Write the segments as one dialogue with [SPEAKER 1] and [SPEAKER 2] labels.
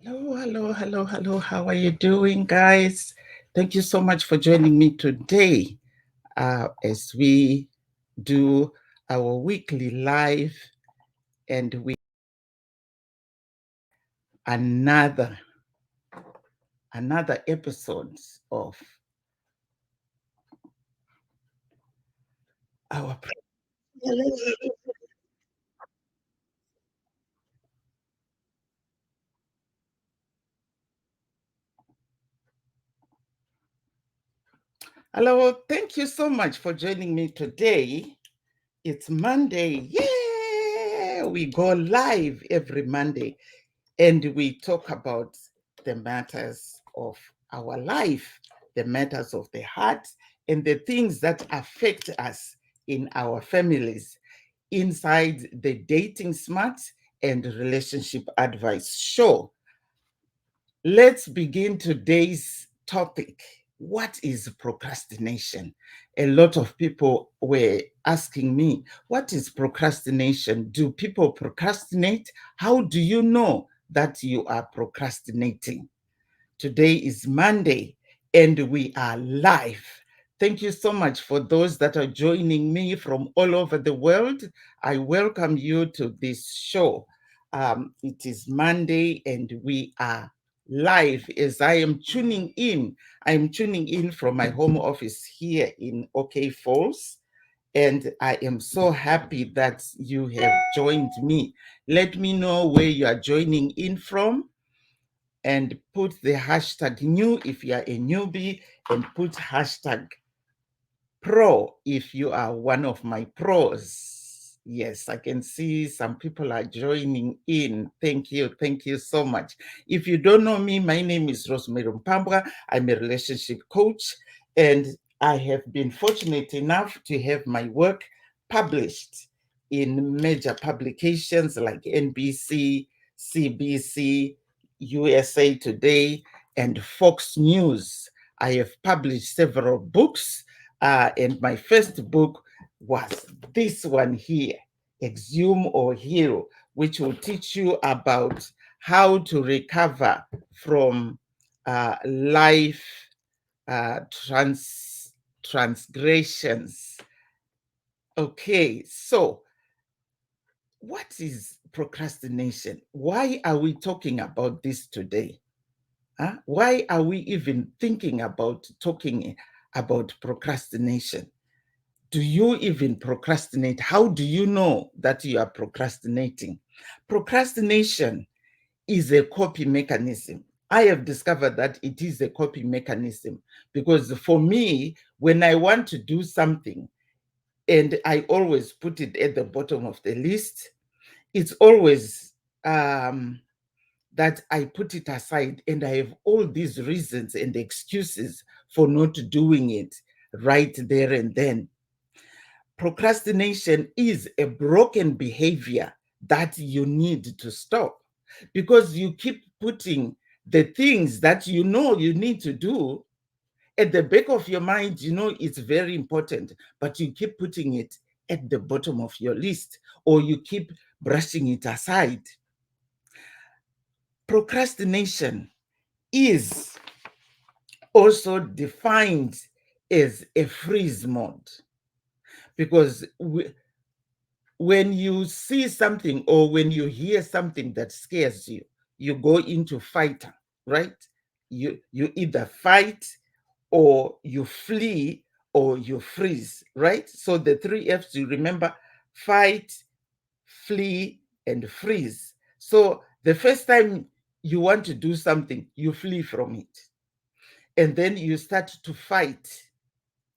[SPEAKER 1] Hello, hello, hello, hello. How are you doing, guys? Thank you so much for joining me today as we do our weekly live and we another episode of our. Hello, thank you so much for joining me today. It's Monday. Yeah, we go live every Monday and we talk about the matters of our life, the matters of the heart, and the things that affect us in our families inside the Dating Smart and Relationship Advice show. Let's begin today's topic. What is procrastination? A lot of people were asking me, what is procrastination? Do people procrastinate? How do you know that you are procrastinating? Today is Monday and we are live. Thank you so much for those that are joining me from all over the world. I welcome you to this show. It is Monday and we are live as I am tuning in. I'm tuning in from my home office here in OK Falls. And I am so happy that you have joined me. Let me know where you are joining in from and put the hashtag new if you are a newbie and put hashtag pro if you are one of my pros. Yes, I can see some people are joining in. Thank you. Thank you so much. If you don't know me, my name is Rosemary. I'm a relationship coach, and I have been fortunate enough to have my work published in major publications like NBC, CBC, USA Today, and Fox News. I have published several books, and my first book was this one here, Exhume or Heal, which will teach you about how to recover from life transgressions. Okay, so what is procrastination? Why are we talking about this today? Huh? Why are we even thinking about talking about procrastination? Do you even procrastinate? How do you know that you are procrastinating? Procrastination is a copy mechanism. I have discovered that it is a copy mechanism because for me, when I want to do something and I always put it at the bottom of the list, it's always that I put it aside and I have all these reasons and excuses for not doing it right there and then. Procrastination is a broken behavior that you need to stop because you keep putting the things that you know you need to do at the back of your mind. You know it's very important, but you keep putting it at the bottom of your list or you keep brushing it aside. Procrastination is also defined as a freeze mode because when you see something or when you hear something that scares you, you go into fight, right? You either fight or you flee or you freeze, right? So the three F's you remember: fight, flee, and freeze. So the first time you want to do something, you flee from it. And then you start to fight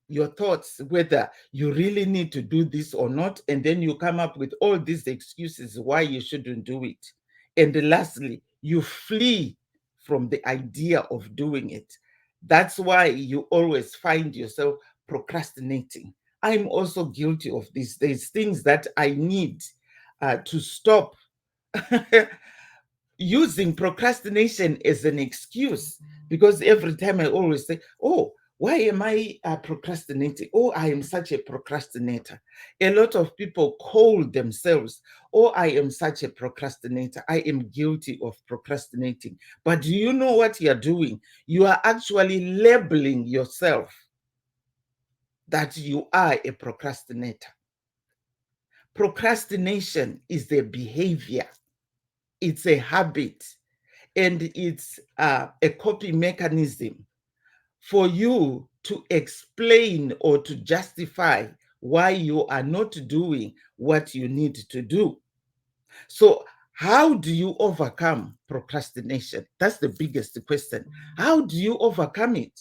[SPEAKER 1] your thoughts whether you really need to do this or not, and then you come up with all these excuses why you shouldn't do it. And lastly, you flee from the idea of doing it. That's why you always find yourself procrastinating. I'm also guilty of this. There's things that I need to stop using procrastination as an excuse, because every time I always say, oh, Why am I procrastinating? Oh, I am such a procrastinator. A lot of people call themselves, oh, I am such a procrastinator. I am guilty of procrastinating. But do you know what you're doing? You are actually labeling yourself that you are a procrastinator. Procrastination is a behavior, it's a habit, and it's a coping mechanism for you to explain or to justify why you are not doing what you need to do. So, how do you overcome procrastination? That's the biggest question. How do you overcome it?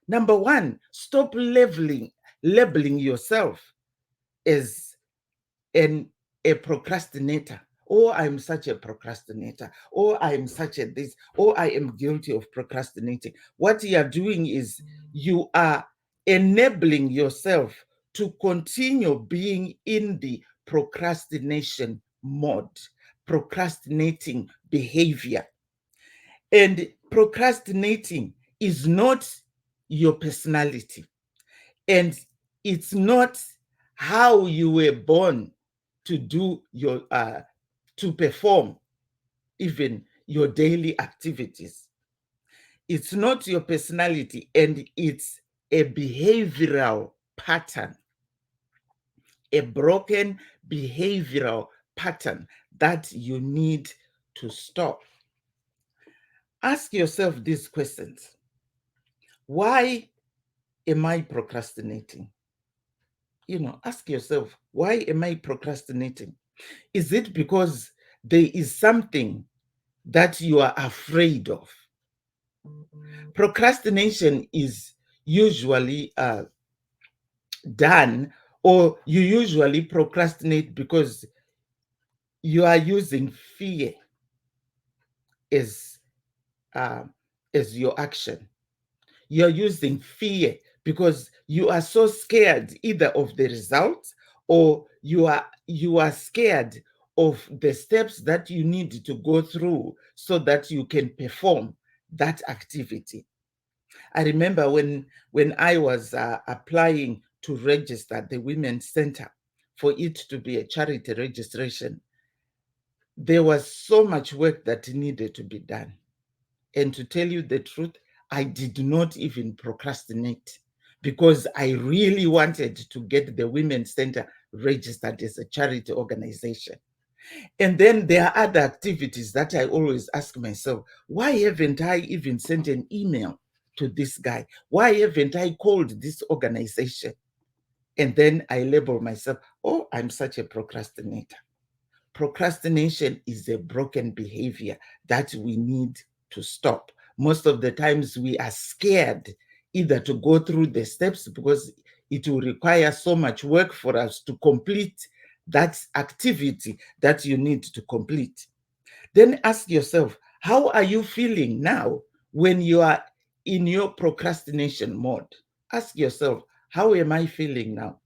[SPEAKER 1] Number one, stop labeling yourself as an a procrastinator. Oh, I'm such a procrastinator. Oh, I'm such a this. Oh, I am guilty of procrastinating. What you are doing is you are enabling yourself to continue being in the procrastination mode, procrastinating behavior. And procrastinating is not your personality, and it's not how you were born to do your to perform even your daily activities. It's not your personality, and it's a behavioral pattern, a broken behavioral pattern that you need to stop. Ask yourself these questions. Why am I procrastinating? Ask yourself, why am I procrastinating? Is it because there is something that you are afraid of? Procrastination is usually done, or you usually procrastinate because you are using fear as uh, as your action. You're using fear because you are so scared either of the results, or you are scared of the steps that you need to go through so that you can perform that activity. I remember when I was applying to register at the Women's Center for it to be a charity registration, there was so much work that needed to be done. And to tell you the truth, I did not even procrastinate because I really wanted to get the Women's Center registered as a charity organization. And then there are other activities that I always ask myself, why haven't I even sent an email to this guy? Why haven't I called this organization? And then I label myself, oh, I'm such a procrastinator. Procrastination is a broken behavior that we need to stop. Most of the times we are scared either to go through the steps because it will require so much work for us to complete that activity that you need to complete. Then ask yourself, how are you feeling now when you are in your procrastination mode? Ask yourself, how am I feeling now?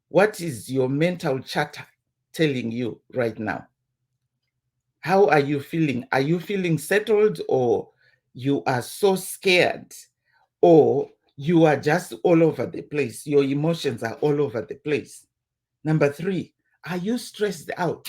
[SPEAKER 1] What is your mental chatter telling you right now? How are you feeling? Are you feeling settled, or you are so scared, or you are just all over the place? Your emotions are all over the place. Number three, are you stressed out?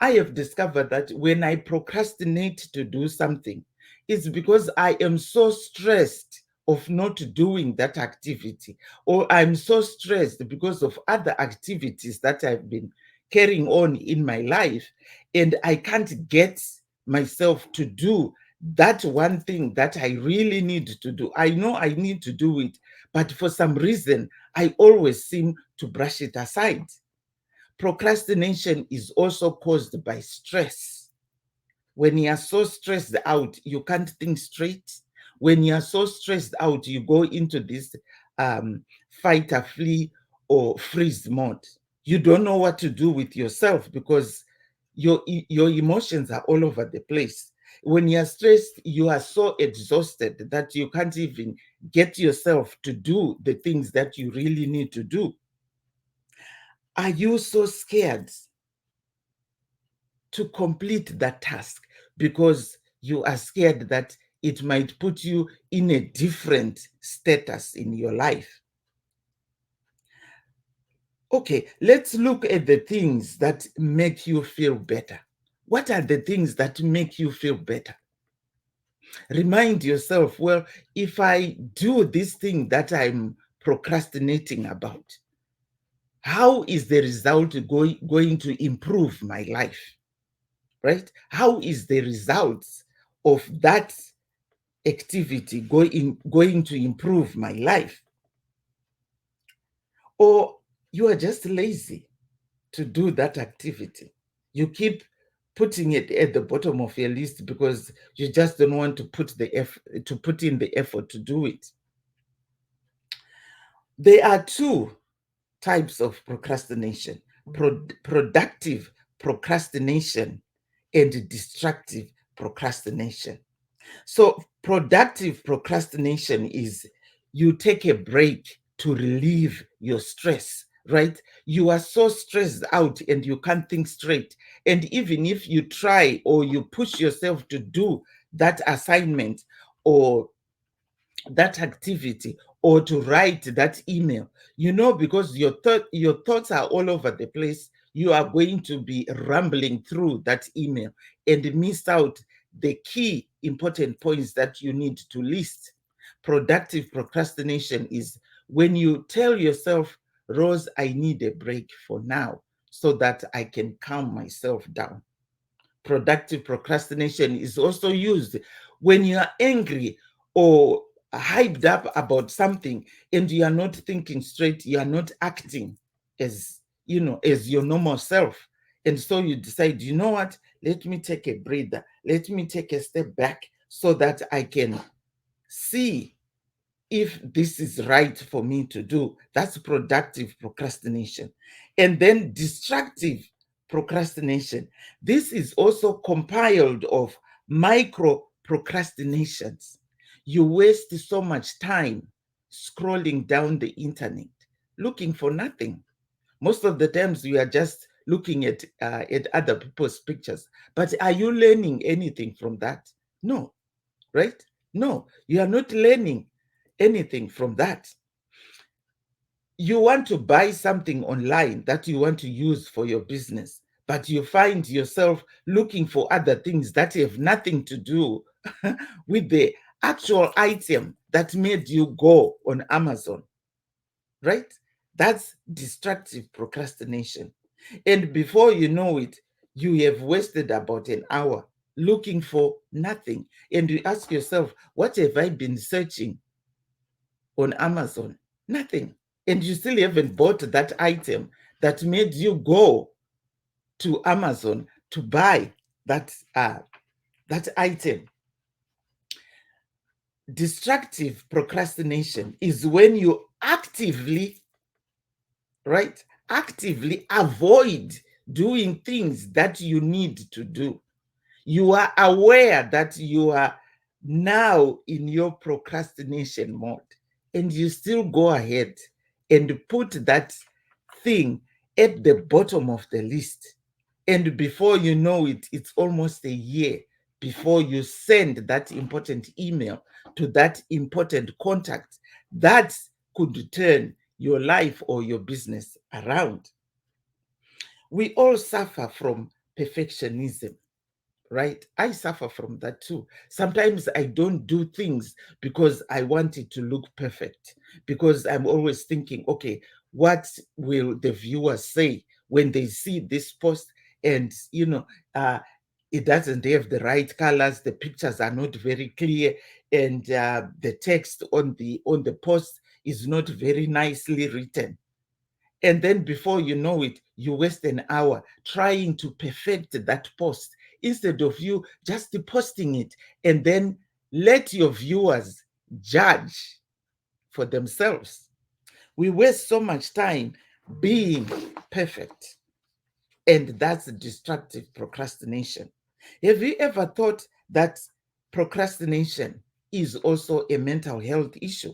[SPEAKER 1] I have discovered that when I procrastinate to do something, it's because I am so stressed of not doing that activity, or I'm so stressed because of other activities that I've been carrying on in my life, and I can't get myself to do that one thing that I really need to do. I know I need to do it, but for some reason, I always seem to brush it aside. Procrastination is also caused by stress. When you are so stressed out, you can't think straight. When you are so stressed out, you go into this fight or flee or freeze mode. You don't know what to do with yourself because your emotions are all over the place. When you're stressed, you are so exhausted that you can't even get yourself to do the things that you really need to do. Are you so scared to complete that task because you are scared that it might put you in a different status in your life. Okay, let's look at the things that make you feel better. What are the things that make you feel better? Remind yourself, well, if I do this thing that I'm procrastinating about, how is the result going to improve my life? Right? How is the results of that activity going to improve my life? Or you are just lazy to do that activity. You keep putting it at the bottom of your list because you just don't want to put in the effort to do it. There are two types of procrastination: productive procrastination and destructive procrastination. So, productive procrastination is you take a break to relieve your stress, right? You are so stressed out and you can't think straight. And even if you try or you push yourself to do that assignment or that activity or to write that email, because your thoughts are all over the place, you are going to be rambling through that email and miss out the key important points that you need to list. Productive procrastination is when you tell yourself, Rose, I need a break for now so that I can calm myself down. Productive procrastination is also used when you are angry or hyped up about something and you are not thinking straight, you are not acting as as your normal self. And so you decide, you know what, let me take a breather, let me take a step back so that I can see if this is right for me to do. That's productive procrastination. And then destructive procrastination. This is also compiled of micro procrastinations. You waste so much time scrolling down the internet, looking for nothing. Most of the times you are just looking at other people's pictures. But are you learning anything from that? No, right? No, you are not learning anything from that. You want to buy something online that you want to use for your business, but you find yourself looking for other things that have nothing to do with the actual item that made you go on Amazon, right? That's destructive procrastination. And before you know it, you have wasted about an hour looking for nothing. And you ask yourself, what have I been searching on Amazon? Nothing. And you still haven't bought that item that made you go to Amazon to buy that item. Destructive procrastination is when you actively, right, actively avoid doing things that you need to do. You are aware that you are now in your procrastination mode, and you still go ahead and put that thing at the bottom of the list. And before you know it, it's almost a year before you send that important email to that important contact that could turn your life or your business around. We all suffer from perfectionism, right? I suffer from that too. Sometimes I don't do things because I want it to look perfect, because I'm always thinking, okay, what will the viewers say when they see this post? And, it doesn't have the right colors, the pictures are not very clear, and the text on the post is not very nicely written. And then before you know it, you waste an hour trying to perfect that post instead of you just posting it and then let your viewers judge for themselves. We waste so much time being perfect, and that's destructive procrastination. Have you ever thought that procrastination is also a mental health issue?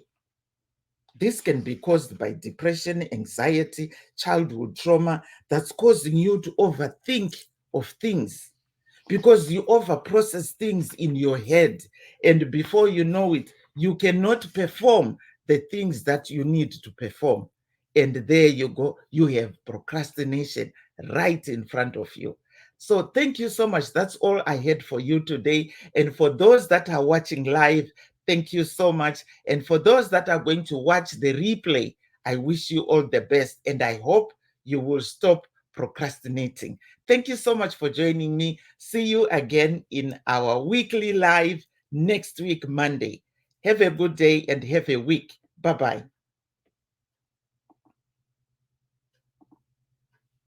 [SPEAKER 1] This can be caused by depression, anxiety, childhood trauma that's causing you to overthink of things. because you over process things in your head, and before you know it, you cannot perform the things that you need to perform. And there you go, you have procrastination right in front of you. So thank you so much. That's all I had for you today. And for those that are watching live, thank you so much. And for those that are going to watch the replay, I wish you all the best, and I hope you will stop procrastinating. Thank you so much for joining me. See you again in our weekly live next week, Monday. Have a good day and have a week. Bye-bye.